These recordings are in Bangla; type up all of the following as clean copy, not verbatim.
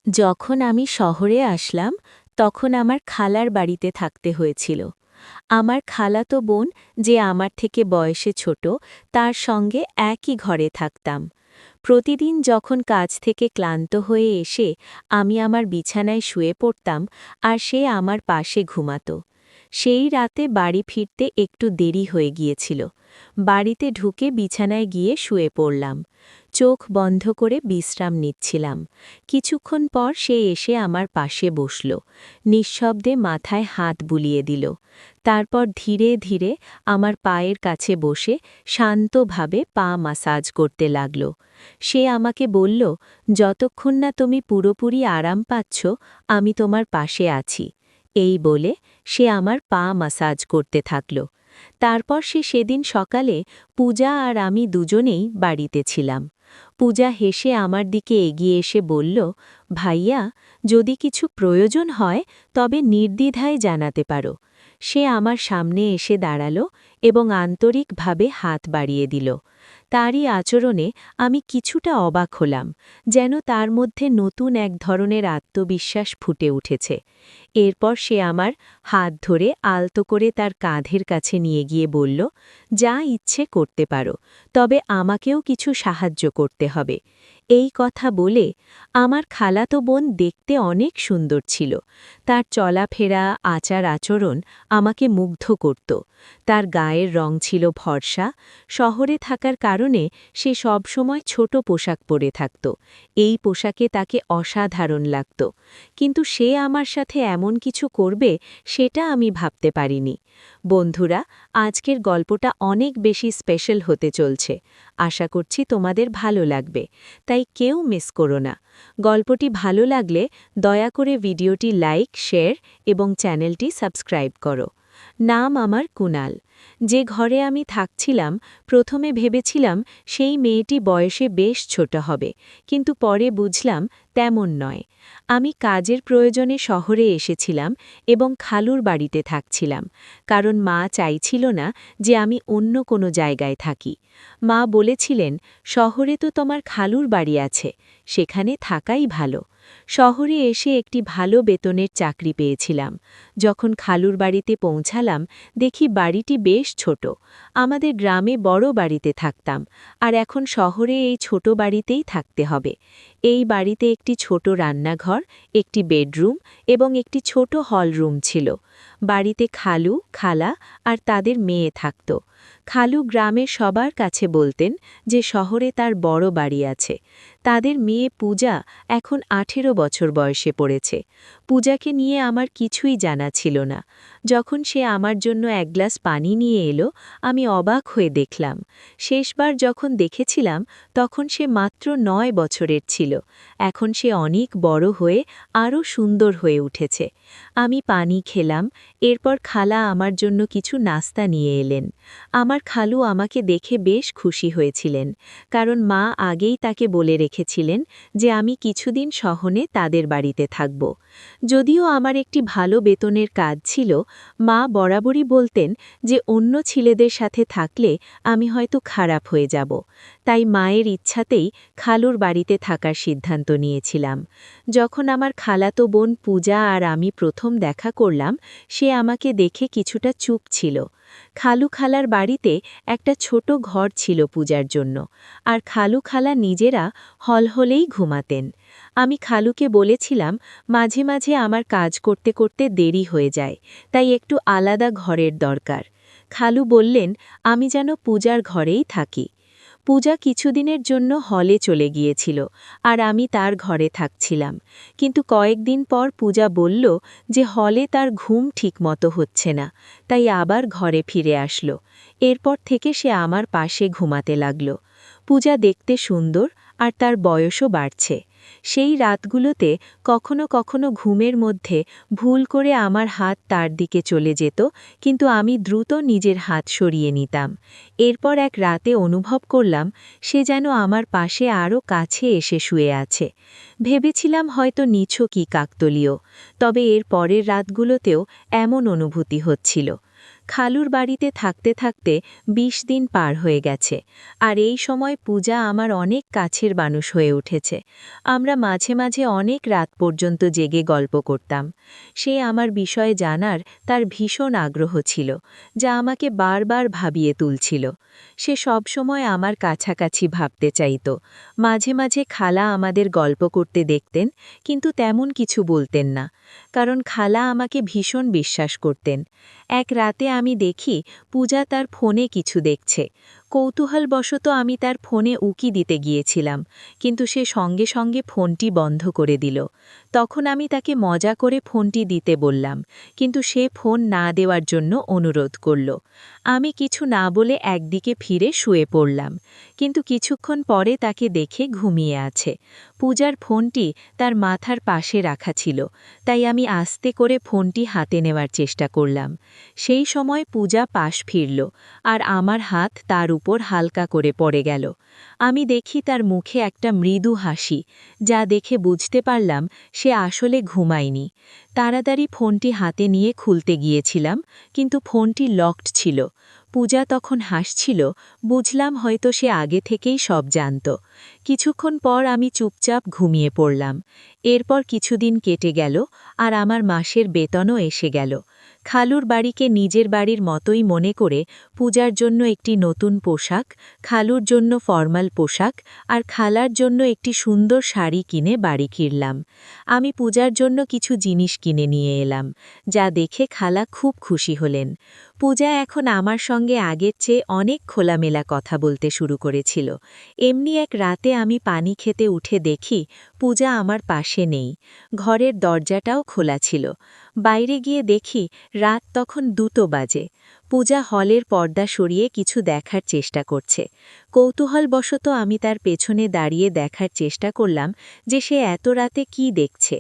যখন আমি শহরে আসলাম তখন আমার খালার বাড়িতে থাকতে হয়েছিল। আমার খালাতো বোন, যে আমার থেকে বয়সে ছোট, তার সঙ্গে একই ঘরে থাকতাম। প্রতিদিন যখন কাজ থেকে ক্লান্ত হয়ে এসে আমি আমার বিছানায় শুয়ে পড়তাম আর সে আমার পাশে ঘুমাত। সেই রাতে বাড়ি ফিরতে একটু দেরি হয়ে গিয়েছিল। বাড়িতে ঢুকে বিছানায় গিয়ে শুয়ে পড়লাম। চোখ বন্ধ করে বিশ্রাম নিচ্ছিলাম। কিছুক্ষণ পর সে এসে আমার পাশে বসল। নিঃশব্দে মাথায় হাত বুলিয়ে দিল। তারপর ধীরে ধীরে আমার পায়ের কাছে বসে শান্তভাবে পা মাসাজ করতে লাগল। সে আমাকে বলল, যতক্ষণ না তুমি পুরোপুরি আরাম পাচ্ছ, আমি তোমার পাশে আছি। এই বলে সে আমার পা মাসাজ করতে থাকল। তারপর সে সেদিন সকালে পূজা আর আমি দুজনেই বাড়িতে ছিলাম। পূজা হেসে আমার দিকে এগিয়ে এসে বলল, ভাইয়া, যদি কিছু প্রয়োজন হয় তবে নির্দ্বিধায় জানাতে পারো। সে আমার সামনে এসে দাঁড়ালো এবং আন্তরিকভাবে হাত বাড়িয়ে দিল। তারই আচরণে আমি কিছুটা অবাক হলাম, যেন তার মধ্যে নতুন এক ধরনের আত্মবিশ্বাস ফুটে উঠেছে। এরপর সে আমার হাত ধরে আলতো করে তার কাঁধের কাছে নিয়ে গিয়ে বলল, যা ইচ্ছে করতে পারো, তবে আমাকেও কিছু সাহায্য করতে হবে। এই কথা বলে, আমার খালাতো বোন দেখতে অনেক সুন্দর ছিল। তার চলাফেরা, আচার আচরণ আমাকে মুগ্ধ করত। তার গায়ের রং ছিল ফর্সা। শহরে থাকার কারণে সে সবসময় ছোট পোশাক পরে থাকত। এই পোশাকে তাকে অসাধারণ লাগত। কিন্তু সে আমার সাথে এমন কিছু করবে, সেটা আমি ভাবতে পারিনি। বন্ধুরা, আজকের গল্পটা অনেক বেশি স্পেশাল হতে চলছে। আশা করছি তোমাদের ভালো লাগবে, তাই কেউ মিস করো না। গল্পটি ভালো লাগলে দয়া করে ভিডিওটি লাইক, শেয়ার এবং চ্যানেলটি সাবস্ক্রাইব করো। নাম আমার কুনাল। যে ঘরে আমি থাকছিলাম, প্রথমে ভেবেছিলাম সেই মেয়েটি বয়সে বেশ ছোট হবে, কিন্তু পরে বুঝলাম তেমন নয়। আমি কাজের প্রয়োজনে শহরে এসেছিলাম এবং খালুর বাড়িতে থাকছিলাম, কারণ মা চাইছিল না যে আমি অন্য কোনো জায়গায় থাকি। মা বলেছিলেন, শহরে তো তোমার খালুর বাড়ি আছে, সেখানে থাকাই ভালো। শহরে এসে একটি ভালো বেতনের চাকরি পেয়েছিলাম। যখন খালুর বাড়িতে পৌঁছালাম, দেখি বাড়িটি বেশ ছোট। আমাদের গ্রামে বড় বাড়িতে থাকতাম, আর এখন শহরে এই ছোট বাড়িতেই থাকতে হবে। এই বাড়িতে একটি ছোট রান্নাঘর, একটি বেডরুম এবং একটি ছোট হল রুম ছিল। বাড়িতে খালু, খালা আর তাদের মেয়ে থাকত। খালু গ্রামের সবার কাছে বলতেন যে শহরে তার বড় বাড়ি আছে। তাদের মেয়ে পূজা এখন 18 বছর বয়সে পড়েছে। পূজাকে নিয়ে আমার কিছুই জানা ছিল না। যখন সে আমার জন্য এক গ্লাস পানি নিয়ে এলো, আমি অবাক হয়ে দেখলাম। শেষবার যখন দেখেছিলাম তখন সে মাত্র 9 বছরের ছিল। এখন সে অনেক বড় হয়ে আরও সুন্দর হয়ে উঠেছে। আমি পানি খেলাম, এরপর খালা আমার জন্য কিছু নাস্তা নিয়ে এলেন। আমার খালু আমাকে দেখে বেশ খুশি হয়েছিলেন, কারণ মা আগেই তাকে বলে রেখেছিলেন যে আমি কিছুদিন শহরে তাদের বাড়িতে থাকব। যদিও আমার একটি ভালো বেতনের কাজ ছিল, মা বরাবরই বলতেন যে অন্য ছেলেদের সাথে থাকলে আমি হয়তো খারাপ হয়ে যাব। তাই মায়ের ইচ্ছাতেই খালুর বাড়িতে থাকার সিদ্ধান্ত নিয়েছিলাম। যখন আমার খালাতো বোন পূজা আর আমি প্রথম দেখা করলাম, সে আমাকে দেখে কিছুটা চুপ ছিল। খালু খালার বাড়িতে একটা ছোট ঘর ছিল পূজার জন্য, আর খালু খালা নিজেরা হলহলেই ঘুমাতেন। আমি খালুকে বলেছিলাম, মাঝে মাঝে আমার কাজ করতে করতে দেরি হয়ে যায়, তাই একটু আলাদা ঘরের দরকার। খালু বললেন, আমি যেন পূজার ঘরেই থাকি। পূজা কিছুদিনের জন্য হলে চলে গিয়েছিল, আর আমি তার ঘরে থাকছিলাম। কিন্তু কয়েকদিন পর পূজা বলল যে হলে তার ঘুম ঠিকমতো হচ্ছে না, তাই আবার ঘরে ফিরে আসলো। এরপর থেকে সে আমার পাশে ঘুমাতে লাগল। পূজা দেখতে সুন্দর, আর তার বয়সও বাড়ছে। সেই রাতগুলোতে কখনো কখনো ঘুমের মধ্যে ভুল করে আমার হাত তার দিকে চলে যেত, কিন্তু আমি দ্রুত নিজের হাত সরিয়ে নিতাম। এরপর এক রাতে অনুভব করলাম সে যেন আমার পাশে আরও কাছে এসে শুয়ে আছে। ভেবেছিলাম হয়তো নিছকই কাকতলীয়, তবে এর পরের রাতগুলোতেও এমন অনুভূতি হচ্ছিল। খালুর বাড়িতে থাকতে থাকতে ২০ দিন পার হয়ে গেছে, আর এই সময় পূজা আমার অনেক কাছের মানুষ হয়ে উঠেছে। আমরা মাঝে মাঝে অনেক রাত পর্যন্ত জেগে গল্প করতাম। সে আমার বিষয়ে জানার তার ভীষণ আগ্রহ ছিল, যা আমাকে বারবার ভাবিয়ে তুলছিল। সে সবসময় আমার কাছাকাছি ভাবতে চাইত। মাঝে মাঝে খালা আমাদের গল্প করতে দেখতেন, কিন্তু তেমন কিছু বলতেন না, কারণ খালা আমাকে ভীষণ বিশ্বাস করতেন। এক রাতে আমি দেখি পূজা তার ফোনে কিছু দেখছে। কৌতূহলবশত আমি তার ফোনে উকি দিতে গিয়েছিলাম, কিন্তু সে সঙ্গে সঙ্গে ফোনটি বন্ধ করে দিল। তখন আমি তাকে মজা করে ফোনটি দিতে বললাম, কিন্তু সে ফোন না দেওয়ার জন্য অনুরোধ করল। আমি কিছু না বলে একদিকে ফিরে শুয়ে পড়লাম, কিন্তু কিছুক্ষণ পরে তাকে দেখে ঘুমিয়ে আছে। পূজার ফোনটি তার মাথার পাশে রাখা ছিল, তাই আমি আস্তে করে ফোনটি হাতে নেওয়ার চেষ্টা করলাম। সেই সময় পূজা পাশ ফিরল, আর আমার হাত তার উপর হালকা করে পড়ে গেল। আমি দেখি তার মুখে একটা মৃদু হাসি, যা দেখে বুঝতে পারলাম সে আসলে ঘুমায়নি। তাড়াতাড়ি ফোনটি হাতে নিয়ে খুলতে গিয়েছিলাম, কিন্তু ফোনটি লকড ছিল। পূজা তখন হাসছিল, বুঝলাম হয়তো সে আগে থেকেই সব জানত। কিছুক্ষণ পর আমি চুপচাপ ঘুমিয়ে পড়লাম। এরপর কিছুদিন কেটে গেল, আর আমার মাসের বেতনও এসে গেল। খালুর বাড়িকে নিজের বাড়ির মতোই মনে করে পূজার জন্য একটি নতুন পোশাক, খালুর জন্য ফর্মাল পোশাক, আর খালার জন্য একটি সুন্দর শাড়ি কিনে বাড়ি ফিরলাম। আমি পূজার জন্য কিছু জিনিস কিনে নিয়ে এলাম, যা দেখে খালা খুব খুশি হলেন। পূজা এখন আমার সঙ্গে আগের চেয়ে অনেক খোলামেলা কথা বলতে শুরু করেছিল। এমনি এক রাতে আমি পানি খেতে উঠে দেখি পূজা আমার পাশে নেই। ঘরের দরজাটাও খোলা ছিল। বাইরে গিয়ে দেখি রাত তখন 2টো বাজে। পূজা হলের পর্দা সরিয়ে কিছু দেখার চেষ্টা করছে। কৌতূহলবশত আমি তার পেছনে দাঁড়িয়ে দেখার চেষ্টা করলাম যে সে এত রাতে কি দেখছে।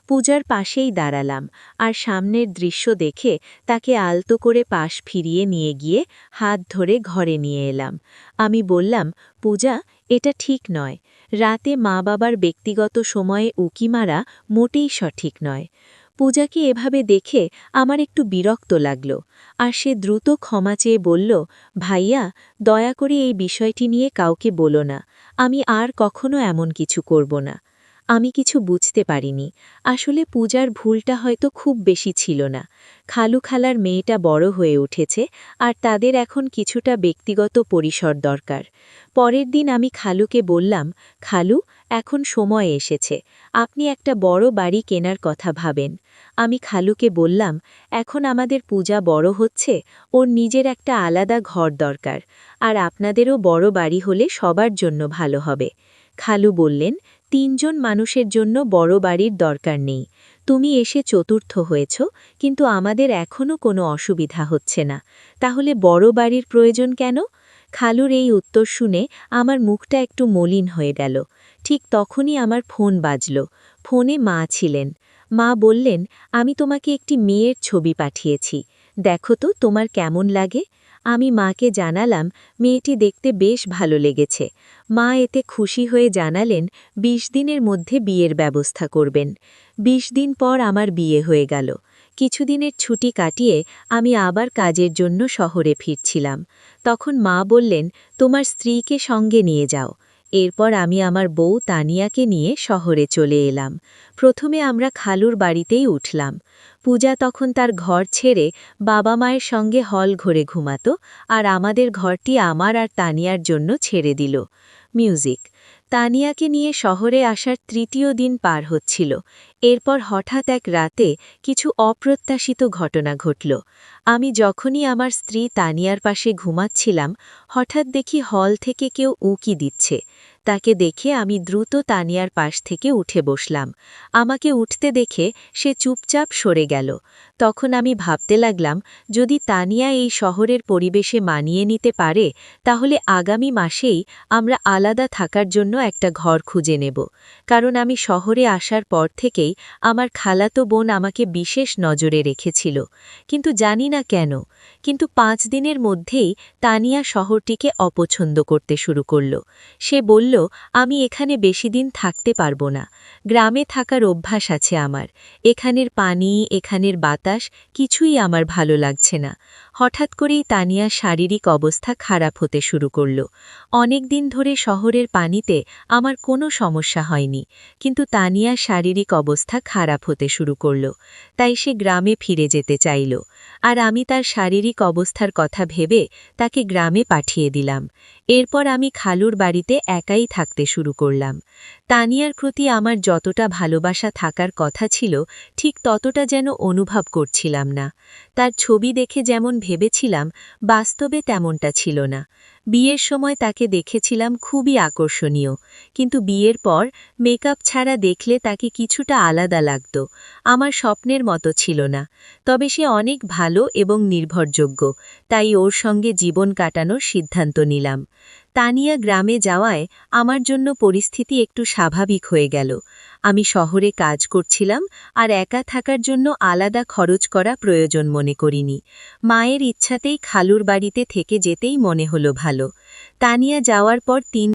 পূজার পাশেই দাঁড়ালাম, আর সামনের দৃশ্য দেখে তাকে আলতো করে পাশ ফিরিয়ে নিয়ে গিয়ে হাত ধরে ঘরে নিয়ে এলাম। আমি বললাম, পূজা, এটা ঠিক নয়। রাতে মা বাবার ব্যক্তিগত সময়ে উকি মারা মোটেই সঠিক নয়। পূজাকে এভাবে দেখে আমার একটু বিরক্ত লাগল, আর সে দ্রুত ক্ষমা চেয়ে বলল, ভাইয়া, দয়া করে এই বিষয়টি নিয়ে কাউকে বলো না। আমি আর কখনো এমন কিছু করব না। আমি কিছু বুঝতে পারিনি। আসলে পূজার ভুলটা হয়তো খুব বেশি ছিল না। খালু খালার মেয়েটা বড় হয়ে উঠেছে, আর তাদের এখন কিছুটা ব্যক্তিগত পরিসর দরকার। পরের দিন আমি খালুকে বললাম, খালু, এখন সময় এসেছে, আপনি একটা বড় বাড়ি কেনার কথা ভাবেন। আমি খালুকে বললাম, এখন আমাদের পূজা বড় হচ্ছে, ওর নিজের একটা আলাদা ঘর দরকার, আর আপনাদেরও বড় বাড়ি হলে সবার জন্য ভালো হবে। খালু বললেন, 3জন মানুষের জন্য বড় বাড়ির দরকার নেই। তুমি এসে চতুর্থ হয়েছ, কিন্তু আমাদের এখনও কোনো অসুবিধা হচ্ছে না। তাহলে বড় বাড়ির প্রয়োজন কেন? খালুর এই উত্তর শুনে আমার মুখটা একটু মলিন হয়ে গেল। ঠিক তখনই আমার ফোন বাজল। ফোনে মা ছিলেন। মা বললেন, আমি তোমাকে একটি মেয়ের ছবি পাঠিয়েছি, দেখো তো তোমার কেমন লাগে। আমি মাকে জানালাম মেয়েটি দেখতে বেশ ভালো লেগেছে। মা এতে খুশি হয়ে জানালেন 20 দিনের মধ্যে বিয়ের ব্যবস্থা করবেন। 20 দিন পর আমার বিয়ে হয়ে গেল। কিছুদিনের ছুটি কাটিয়ে আমি আবার কাজের জন্য শহরে ফিরছিলাম। তখন মা বললেন, তোমার স্ত্রীকে সঙ্গে নিয়ে যাও। এরপর আমি আমার বউ তানিয়াকে নিয়ে শহরে চলে এলাম। প্রথমে আমরা খালুর বাড়িতেই উঠলাম। পূজা তখন তার ঘর ছেড়ে বাবা মায়ের সঙ্গে হল ঘরে ঘুমাতো, আর আমাদের ঘরটি আমার আর তানিয়ার জন্য ছেড়ে দিল। মিউজিক। তানিয়াকে নিয়ে শহরে আসার 3য় দিন পার হচ্ছিল। এরপর হঠাৎ এক রাতে কিছু অপ্রত্যাশিত ঘটনা ঘটল। আমি যখনই আমার স্ত্রী তানিয়ার পাশে ঘুমাচ্ছিলাম, হঠাৎ দেখি হল থেকে কেউ উঁকি দিচ্ছে। তাকে দেখে আমি দ্রুত তানিয়ার পাশ থেকে উঠে বসলাম। আমাকে উঠতে দেখে সে চুপচাপ সরে গেল। তখন আমি ভাবতে লাগলাম, যদি তানিয়া এই শহরের পরিবেশে মানিয়ে নিতে পারে, তাহলে আগামী মাসেই আমরা আলাদা থাকার জন্য একটা ঘর খুঁজে নেব। কারণ আমি শহরে আসার পর থেকেই আমার খালাতো বোন আমাকে বিশেষ নজরে রেখেছিল, কিন্তু জানি না কেন। কিন্তু 5 দিনের মধ্যেই তানিয়া শহরটিকে অপছন্দ করতে শুরু করল। সে বলল, আমি এখানে বেশি দিন থাকতে পারবো না। গ্রামে থাকার অভ্যাস আছে আমার। এখানের পানি, এখানের বাতাস কিছুই আমার ভালো লাগছে না। হঠাৎ করেই তানিয়ার শারীরিক অবস্থা খারাপ হতে শুরু করল। অনেক দিন ধরে শহরের পানিতে আমার কোনো সমস্যা হয়নি, কিন্তু তানিয়ার শারীরিক অবস্থা খারাপ হতে শুরু করল। তাই সে গ্রামে ফিরে যেতে চাইল। আর আমি তার শারীরিক অবস্থার কথা ভেবে তাকে গ্রামে পাঠিয়ে দিলাম। এরপর আমি খালুর বাড়িতে একাই থাকতে শুরু করলাম। তানিয়ার প্রতি আমার যতটা ভালোবাসা থাকার কথা ছিল, ঠিক ততটা যেন অনুভব করছিলাম না। তার ছবি দেখে যেমন ভেবেছিলাম, বাস্তবে তেমনটা ছিল না। বিয়ের সময় তাকে দেখেছিলাম খুবই আকর্ষণীয়, কিন্তু বিয়ের পর মেকআপ ছাড়া দেখলে তাকে কিছুটা আলাদা লাগত। আমার স্বপ্নের মতো ছিল না। তবে সে অনেক ভালো এবং নির্ভরযোগ্য, তাই ওর সঙ্গে জীবন কাটানোর সিদ্ধান্ত নিলাম। তানিয়া গ্রামে যাওয়ায় আমার জন্য পরিস্থিতি একটু স্বাভাবিক হয়ে গেল। আমি শহরে কাজ করছিলাম আর একা থাকার জন্য আলাদা খরচ করা প্রয়োজন মনে করিনি। মায়ের ইচ্ছাতেই খালুর বাড়িতে থেকে যেতেই মনে হলো ভালো। তানিয়া যাওয়ার পর 3